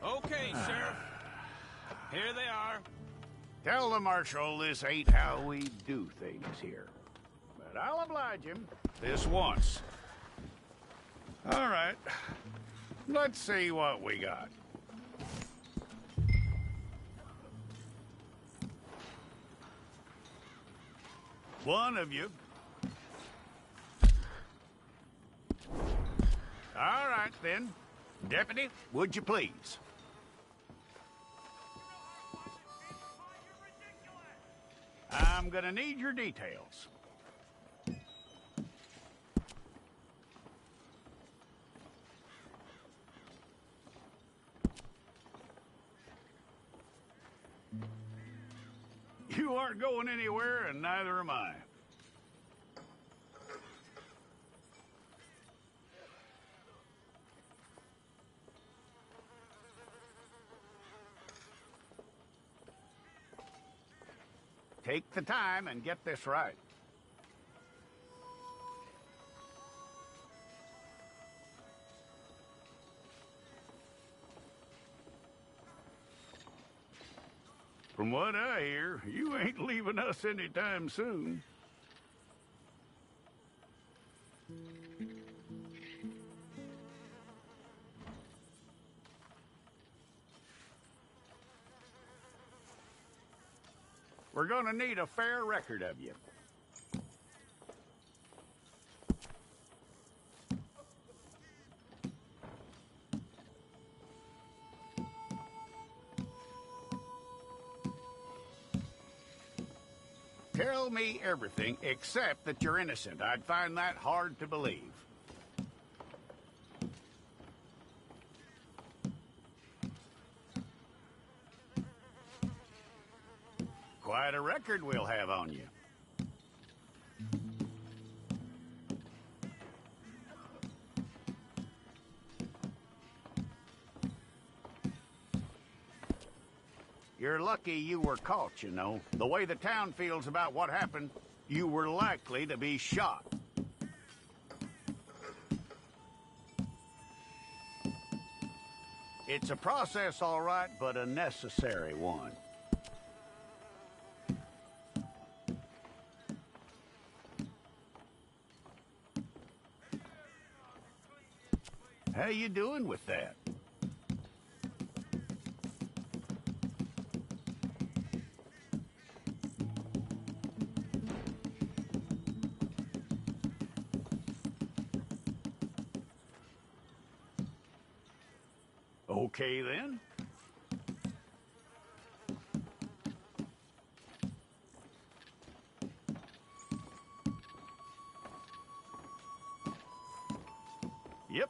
Okay, Sheriff. Here they are. Tell the Marshal this ain't how we do things here. But I'll oblige him. This once. All right. Let's see what we got. One of you. All right, then. Deputy, would you please? I'm gonna need your details. You aren't going anywhere, and neither am I. Take the time and get this right. From what I hear, you ain't leaving us anytime soon. We're gonna need a fair record of you. Tell me everything except that you're innocent. I'd find that hard to believe. Quite a record we'll have on you. You're lucky you were caught, you know. The way the town feels about what happened, you were likely to be shot. It's a process, all right, but a necessary one. How you doing with that? Okay, then. Yep.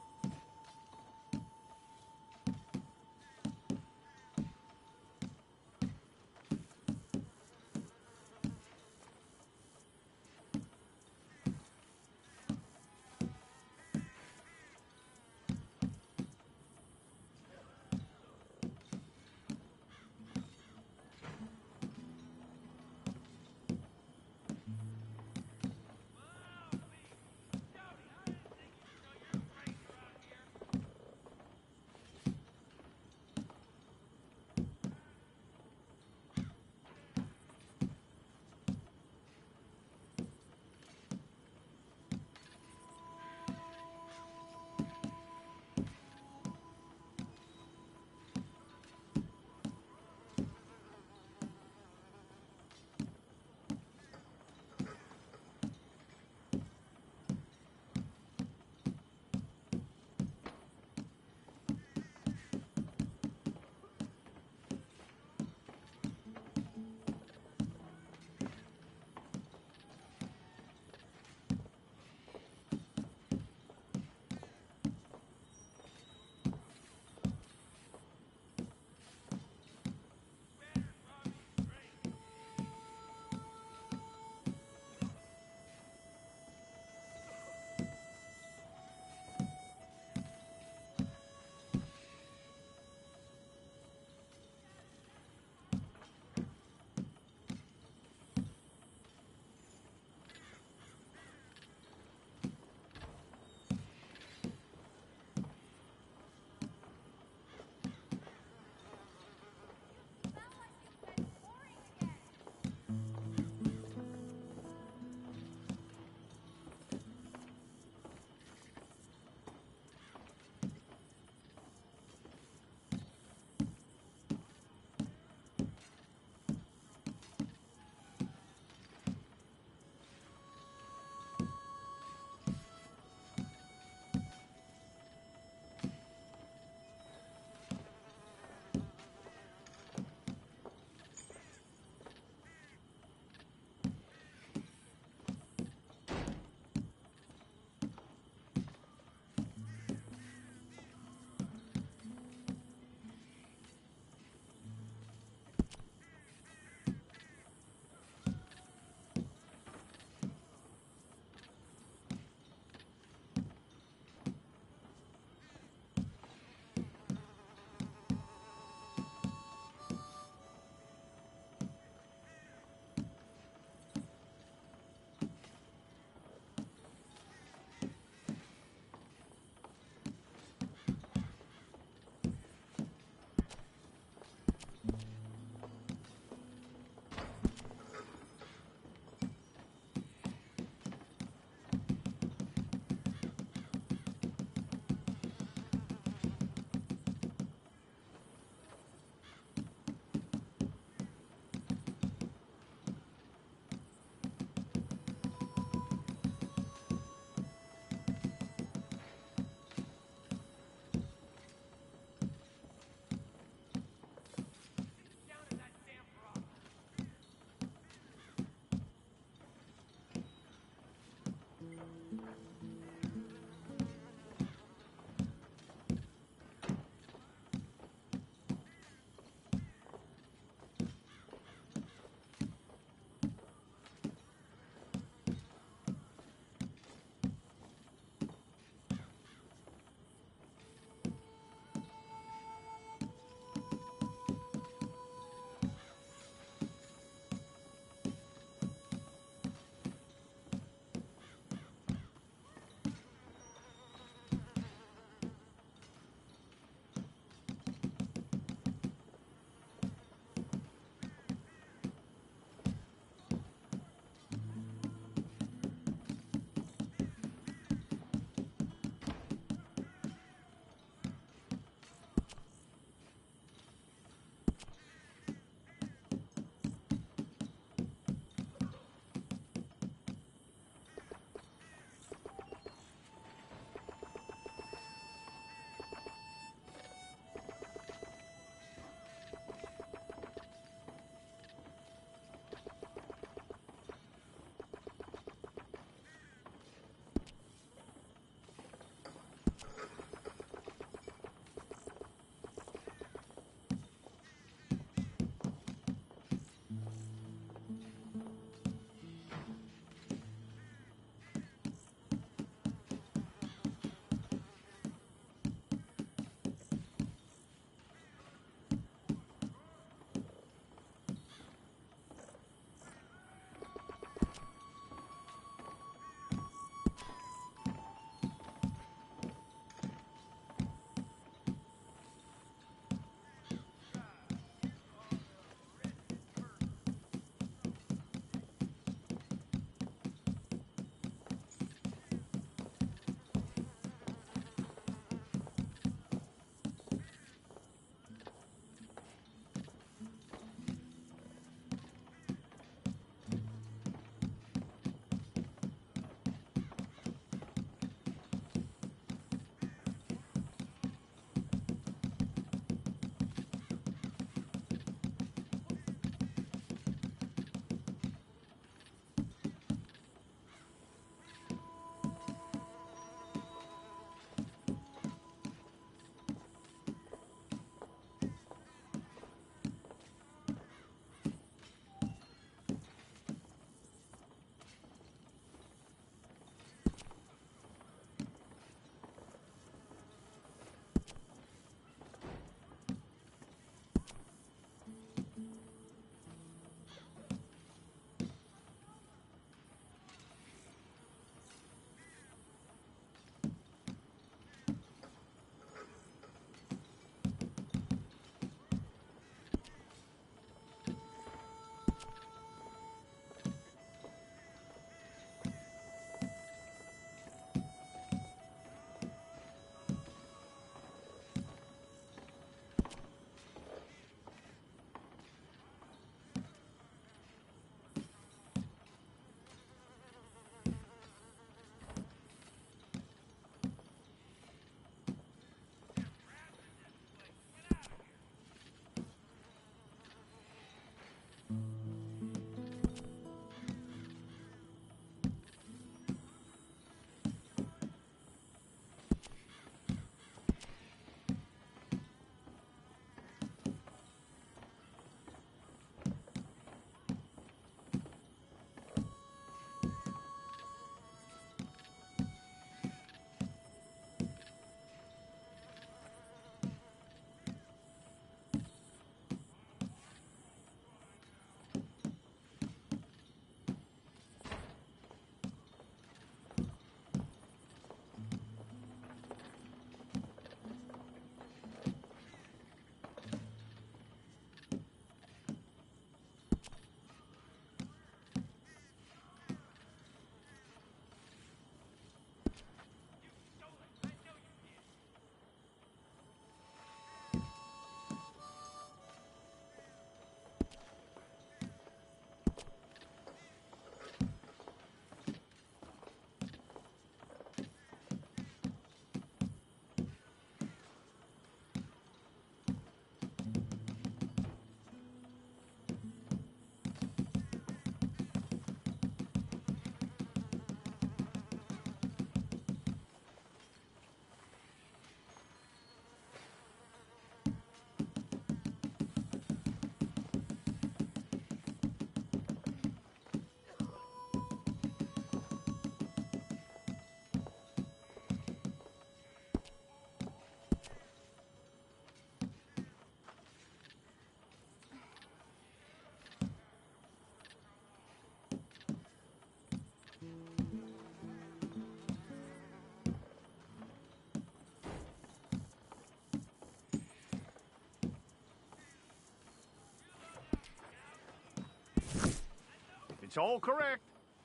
It's all correct.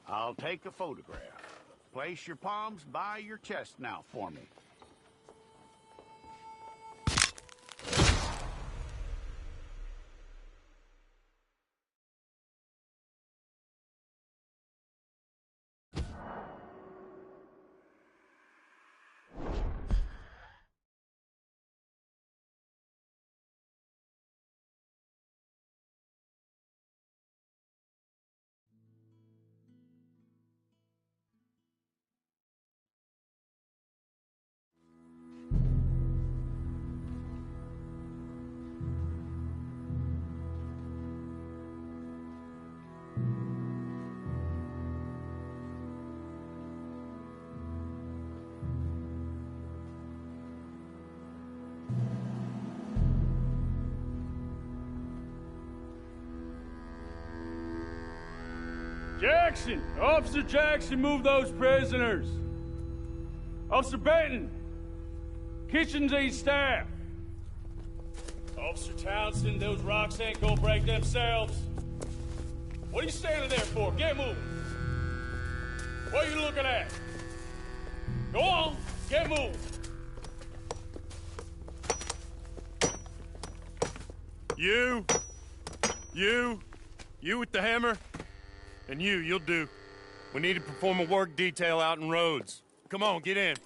I'll take a photograph. Place your palms by your chest now for me. Jackson! Officer Jackson, move those prisoners! Officer Benton! Kitchens ain't staff! Officer Townsend, those rocks ain't gonna break themselves. What are you standing there for? Get moving! What are you looking at? Go on, get moving! You with the hammer? And you'll do. We need to perform a work detail out in Rhodes. Come on, get in.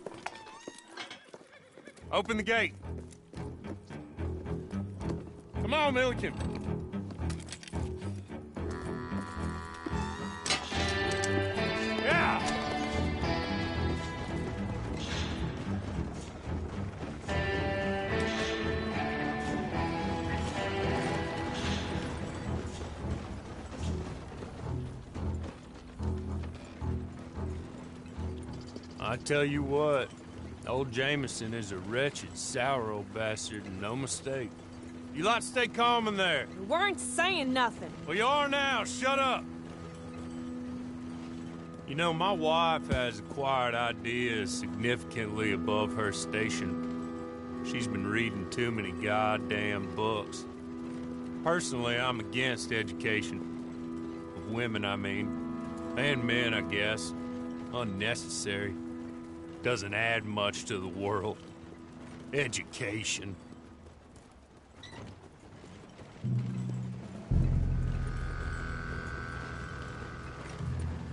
Open the gate. Come on, Milliken. Yeah! I tell you what, old Jameson is a wretched, sour old bastard, and no mistake. You lot stay calm in there. We weren't saying nothing. Well, you are now. Shut up. You know, my wife has acquired ideas significantly above her station. She's been reading too many goddamn books. Personally, I'm against education. Of women, I mean. And men, I guess. Unnecessary. Doesn't add much to the world. Education.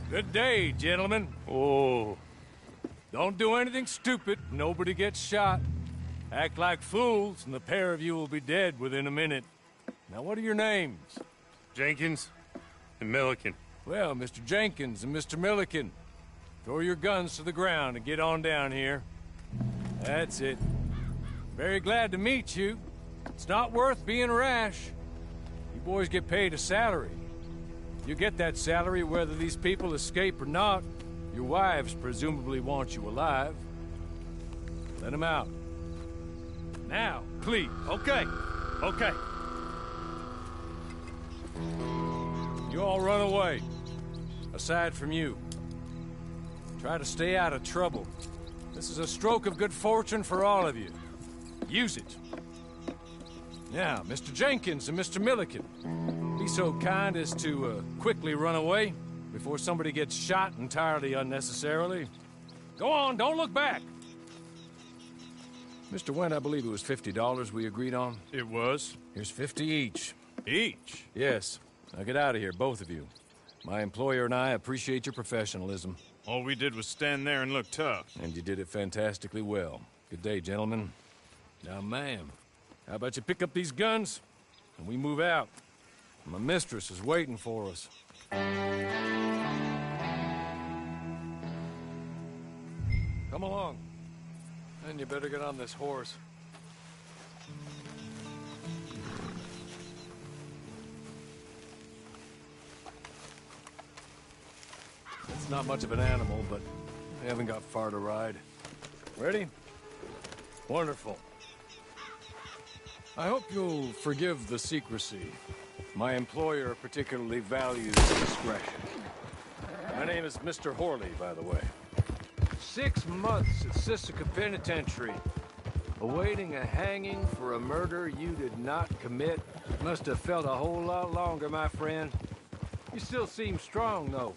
Good day, gentlemen. Oh. Don't do anything stupid. Nobody gets shot. Act like fools, and the pair of you will be dead within a minute. Now, what are your names? Jenkins and Milliken. Well, Mr. Jenkins and Mr. Milliken, throw your guns to the ground and get on down here. That's it. Very glad to meet you. It's not worth being rash. You boys get paid a salary. You get that salary whether these people escape or not. Your wives presumably want you alive. Let them out. Now, please. Okay. You all run away. Aside from you. Try to stay out of trouble. This is a stroke of good fortune for all of you. Use it. Now, Mr. Jenkins and Mr. Milliken, be so kind as to quickly run away before somebody gets shot entirely unnecessarily. Go on, don't look back. Mr. Wendt, I believe it was $50 we agreed on. It was. Here's 50 each. Each? Yes. Now get out of here, both of you. My employer and I appreciate your professionalism. All we did was stand there and look tough. And you did it fantastically well. Good day, gentlemen. Now, ma'am, how about you pick up these guns and we move out? My mistress is waiting for us. Come along. And you better get on this horse. It's not much of an animal, but we haven't got far to ride. Ready? Wonderful. I hope you'll forgive the secrecy. My employer particularly values discretion. My name is Mr. Horley, by the way. 6 months at Sisika Penitentiary, awaiting a hanging for a murder you did not commit. Must have felt a whole lot longer, my friend. You still seem strong, though.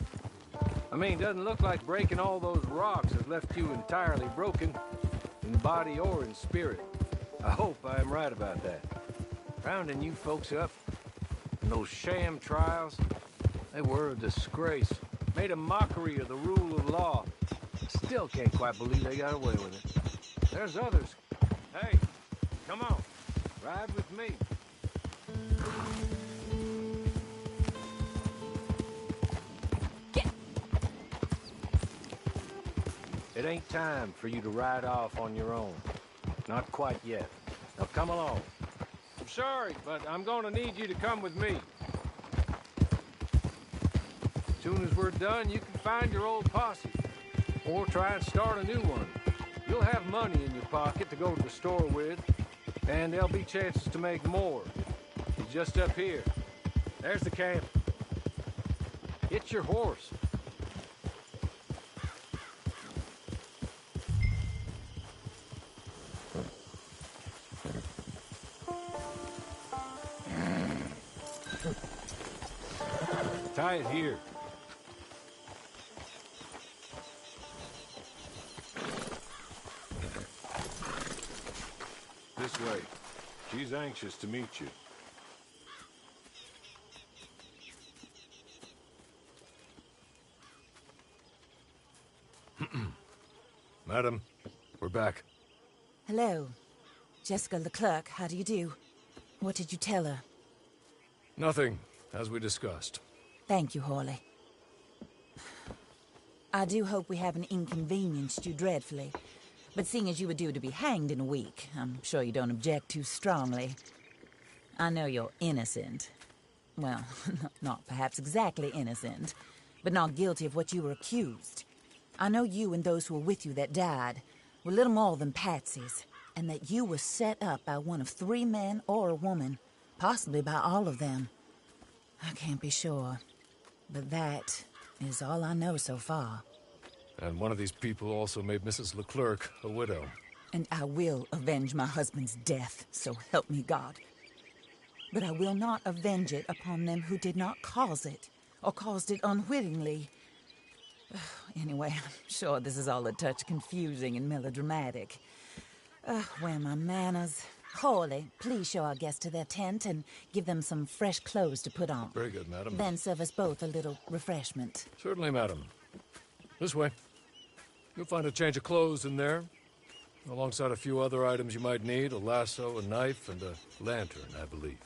I mean, doesn't look like breaking all those rocks has left you entirely broken, in body or in spirit. I hope I am right about that. Rounding you folks up, and those sham trials, they were a disgrace. Made a mockery of the rule of law. Still can't quite believe they got away with it. There's others. Hey, come on, ride with me. It ain't time for you to ride off on your own. Not quite yet. Now come along. I'm sorry, but I'm gonna need you to come with me. As soon as we're done, you can find your old posse. Or try and start a new one. You'll have money in your pocket to go to the store with, and there'll be chances to make more. It's just up here. There's the camp. Get your horse. Tie it here. This way. She's anxious to meet you. Madam, we're back. Hello. Jessica Leclerc, how do you do? What did you tell her? Nothing, as we discussed. Thank you, Hawley. I do hope we haven't inconvenienced you dreadfully. But seeing as you were due to be hanged in a week, I'm sure you don't object too strongly. I know you're innocent. Well, not perhaps exactly innocent, but not guilty of what you were accused. I know you and those who were with you that died were little more than patsies, and that you were set up by one of 3 men or a woman, possibly by all of them. I can't be sure. But that is all I know so far. And one of these people also made Mrs. Leclerc a widow. And I will avenge my husband's death, so help me God. But I will not avenge it upon them who did not cause it, or caused it unwittingly. Anyway, I'm sure this is all a touch confusing and melodramatic. Where are my manners? Hawley, please show our guests to their tent and give them some fresh clothes to put on. Very good, madam. Then serve us both a little refreshment. Certainly, madam. This way. You'll find a change of clothes in there, alongside a few other items you might need, a lasso, a knife, and a lantern, I believe.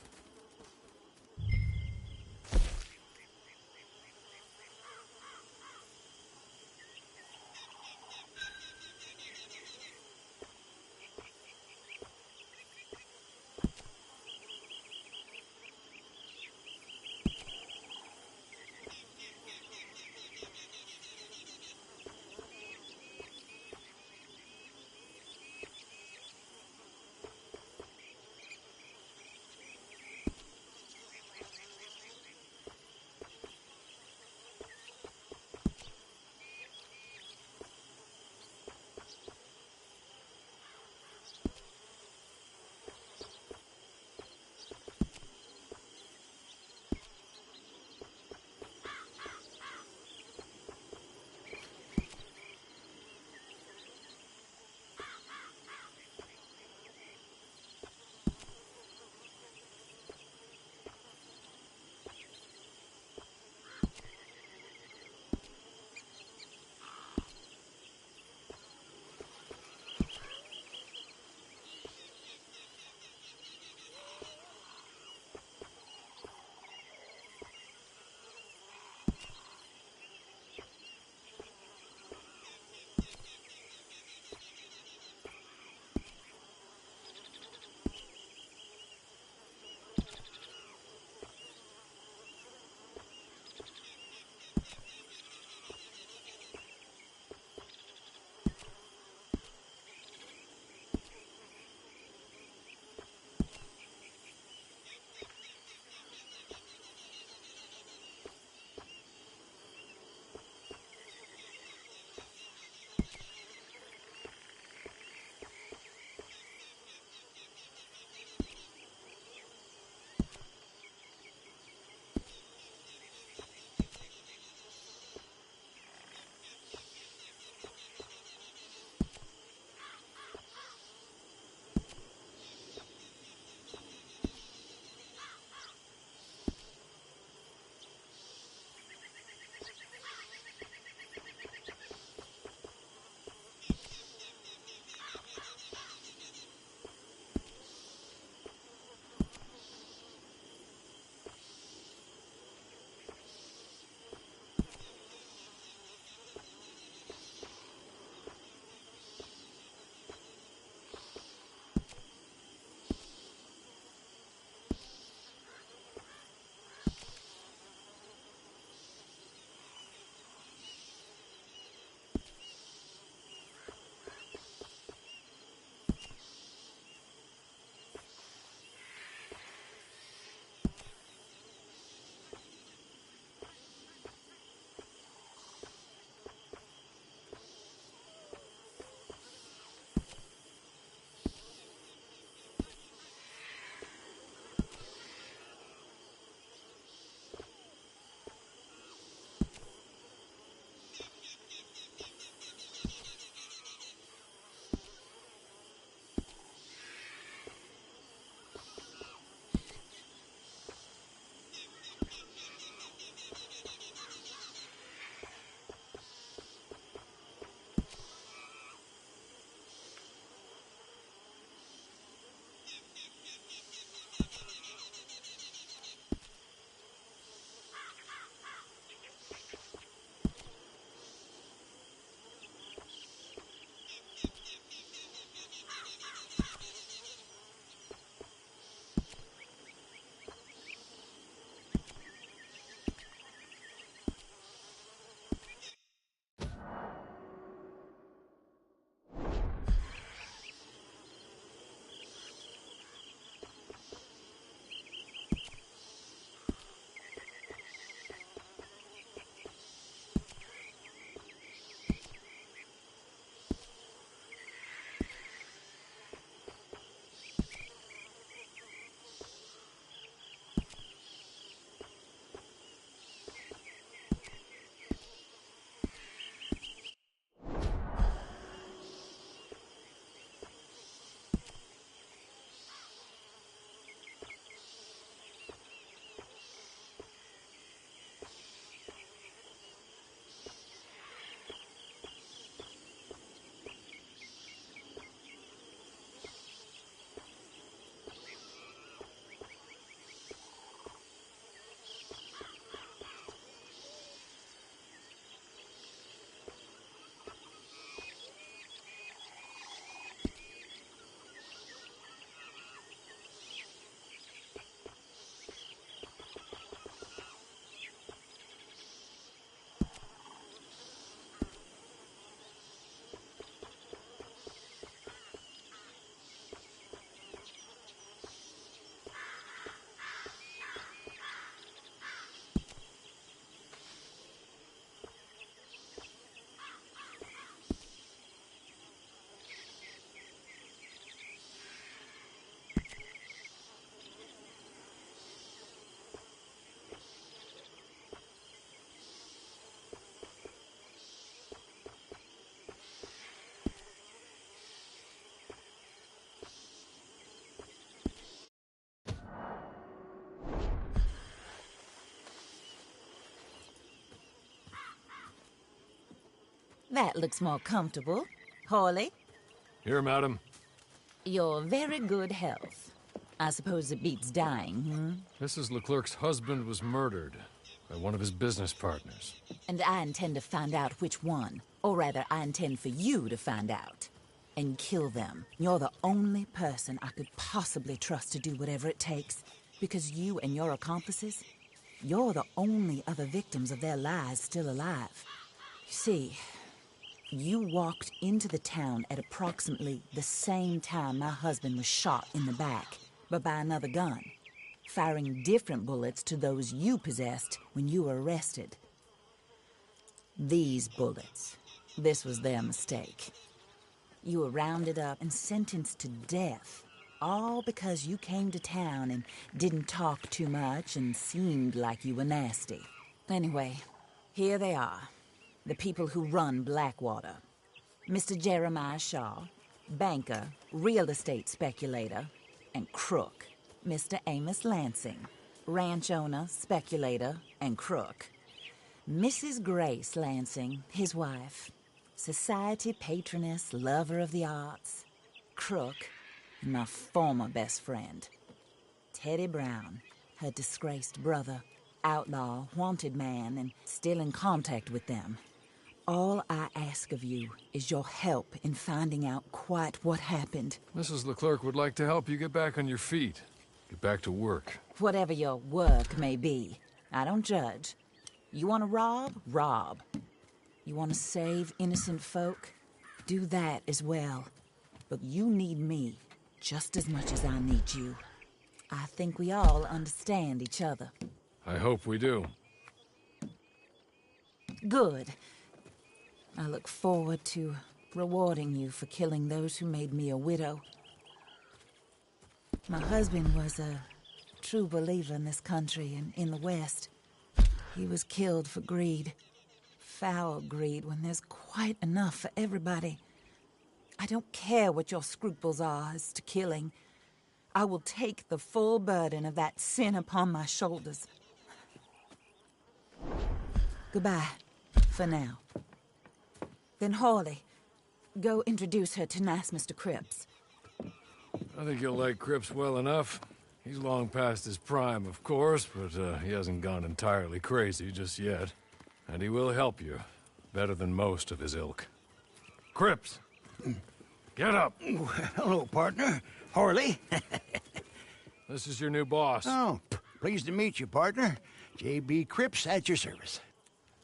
That looks more comfortable. Hawley, Here, madam. you're very good health. I suppose it beats dying, Mrs. Leclerc's husband was murdered by one of his business partners. And I intend to find out which one. Or rather, I intend for you to find out. And kill them. You're the only person I could possibly trust to do whatever it takes. Because you and your accomplices, you're the only other victims of their lies still alive. You see, you walked into the town at approximately the same time my husband was shot in the back, but by another gun, firing different bullets to those you possessed when you were arrested. These bullets, this was their mistake. You were rounded up and sentenced to death, all because you came to town and didn't talk too much and seemed like you were nasty. Anyway, here they are, the people who run Blackwater. Mr. Jeremiah Shaw, banker, real estate speculator, and crook. Mr. Amos Lansing, ranch owner, speculator, and crook. Mrs. Grace Lansing, his wife, society patroness, lover of the arts, crook, and my former best friend. Teddy Brown, her disgraced brother, outlaw, wanted man, and still in contact with them. All I ask of you is your help in finding out quite what happened. Mrs. Leclerc would like to help you get back on your feet. Get back to work. Whatever your work may be, I don't judge. You want to rob? Rob. You want to save innocent folk? Do that as well. But you need me just as much as I need you. I think we all understand each other. I hope we do. Good. I look forward to rewarding you for killing those who made me a widow. My husband was a true believer in this country and in the West. He was killed for greed. Foul greed when there's quite enough for everybody. I don't care what your scruples are as to killing. I will take the full burden of that sin upon my shoulders. Goodbye, for now. Then Hawley, go introduce her to nice Mr. Cripps. I think you'll like Cripps well enough. He's long past his prime, of course, but he hasn't gone entirely crazy just yet. And he will help you, better than most of his ilk. Cripps! Get up! Hello, partner. Hawley. This is your new boss. Oh, pleased to meet you, partner. J.B. Cripps at your service.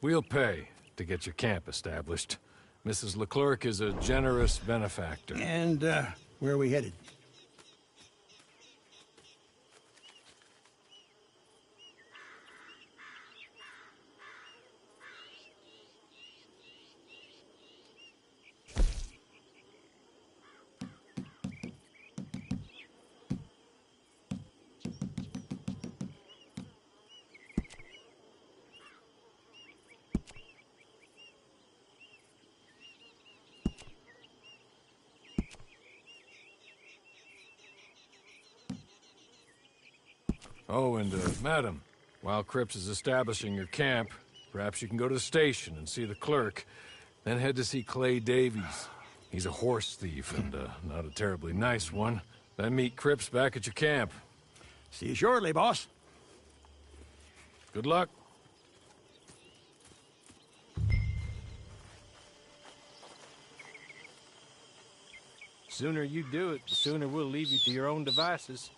We'll pay to get your camp established. Mrs. Leclerc is a generous benefactor. And, where are we headed? Oh, and, madam, while Cripps is establishing your camp, perhaps you can go to the station and see the clerk, then head to see Clay Davies. He's a horse thief, and, not a terribly nice one. Then meet Cripps back at your camp. See you shortly, boss. Good luck. Sooner you do it, the sooner we'll leave you to your own devices.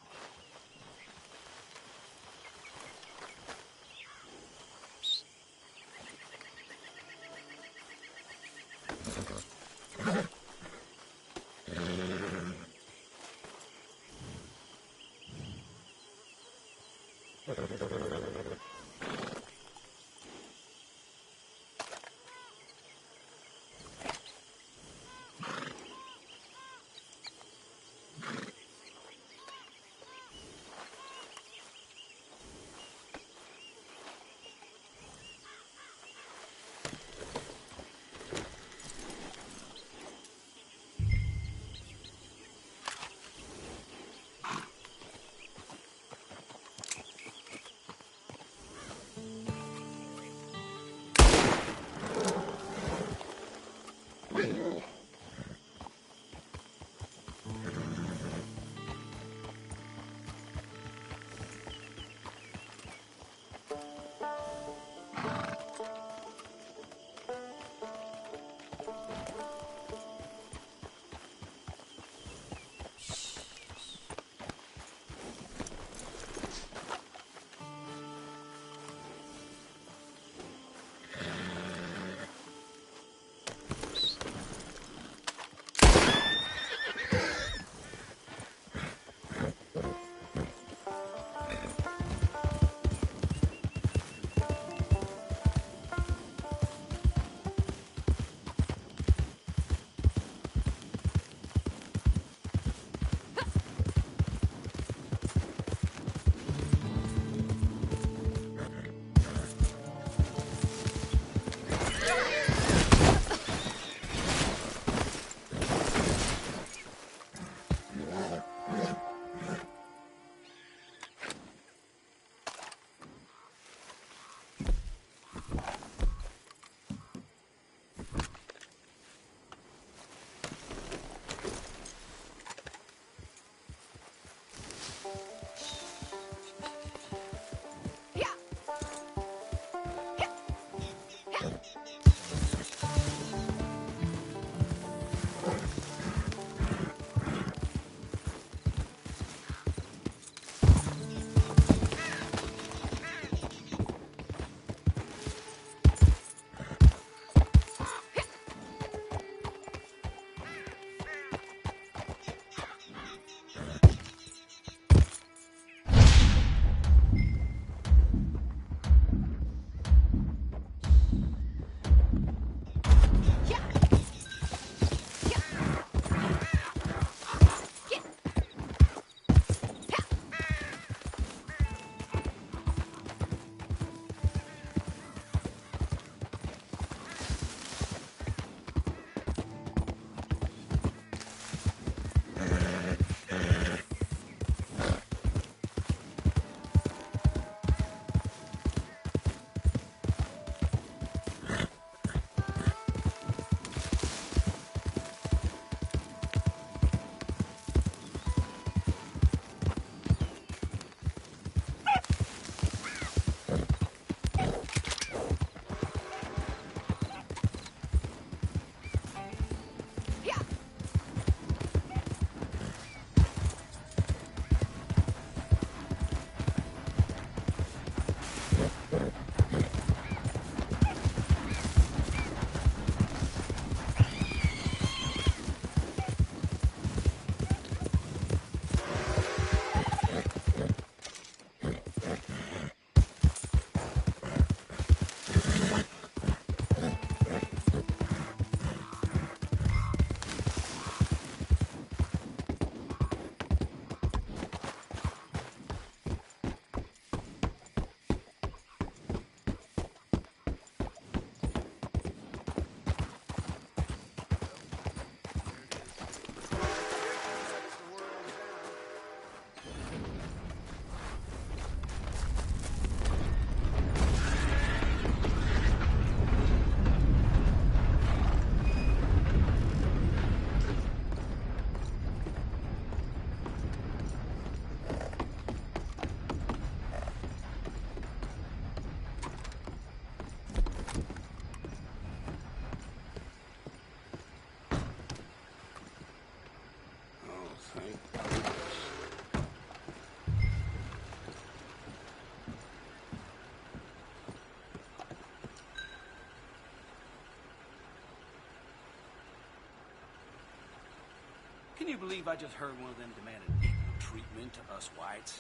Can you believe I just heard one of them demanded equal treatment to us whites?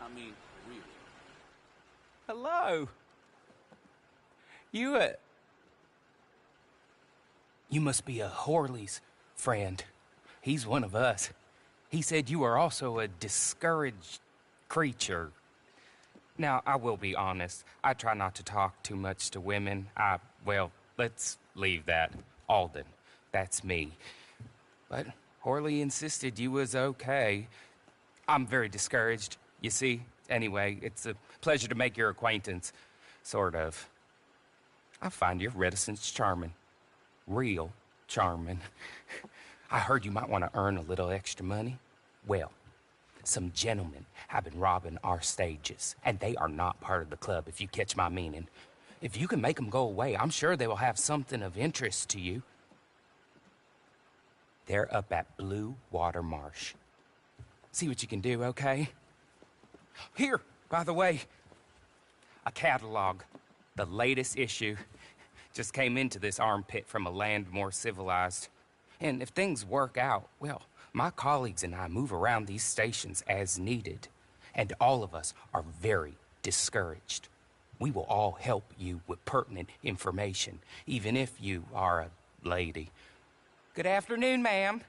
I mean, really. Hello. You must be a Horley's friend. He's one of us. He said you are also a discouraged creature. Now, I will be honest. I try not to talk too much to women. Well, let's leave that. Alden. That's me. But Horley insisted you was okay. I'm very discouraged, you see. Anyway, it's a pleasure to make your acquaintance. Sort of. I find your reticence charming. Real charming. I heard you might want to earn a little extra money. Well, some gentlemen have been robbing our stages, and they are not part of the club, if you catch my meaning. If you can make them go away, I'm sure they will have something of interest to you. They're up at Blue Water Marsh. See what you can do, okay? Here, by the way, a catalog. The latest issue. Just came into this armpit from a land more civilized. And if things work out, well, my colleagues and I move around these stations as needed. And all of us are very discouraged. We will all help you with pertinent information, even if you are a lady. Good afternoon, ma'am.